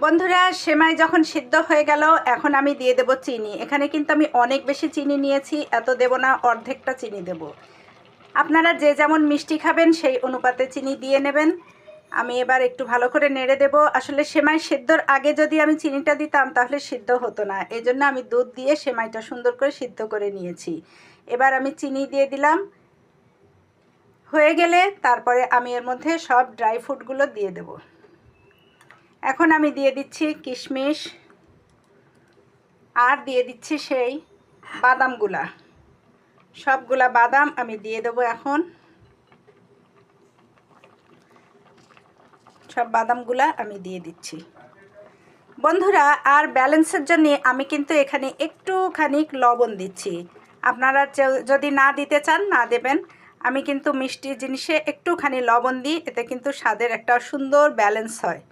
বন্ধুরা, সেমাই যখন সিদ্ধ হয়ে গেল, এখন আমি দিয়ে দেব চিনি। এখানে কিন্তু আমি অনেক বেশি চিনি নিয়েছি, এত দেব না, অর্ধেকটা চিনি দেব। আপনারা যে যেমন মিষ্টি খাবেন সেই অনুপাতে চিনি দিয়ে নেবেন। আমি এবার একটু ভালো করে নেড়ে দেব। আসলে সেমাই সিদ্ধর আগে যদি আমি চিনিটা দিতাম তাহলে সিদ্ধ হতো না, এই জন্য আমি দুধ দিয়ে সেমাইটা সুন্দর করে সিদ্ধ করে নিয়েছি। এবার আমি চিনি দিয়ে দিলাম। হয়ে গেলে তারপরে আমি এর মধ্যে সব ড্রাই ফ্রুটগুলো দিয়ে দেব। এখন আমি দিয়ে দিচ্ছি কিশমিশ, আর দিয়ে দিচ্ছি সেই বাদামগুলা। সবগুলা বাদাম আমি দিয়ে দেবো। এখন সব বাদামগুলা আমি দিয়ে দিচ্ছি। বন্ধুরা, আর ব্যালেন্সের জন্য আমি কিন্তু এখানে একটুখানি লবণ দিচ্ছি। আপনারা যদি না দিতে চান না দেবেন। আমি কিন্তু মিষ্টি জিনিসে একটুখানি লবণ দিই, এতে কিন্তু স্বাদের একটা সুন্দর ব্যালেন্স হয়।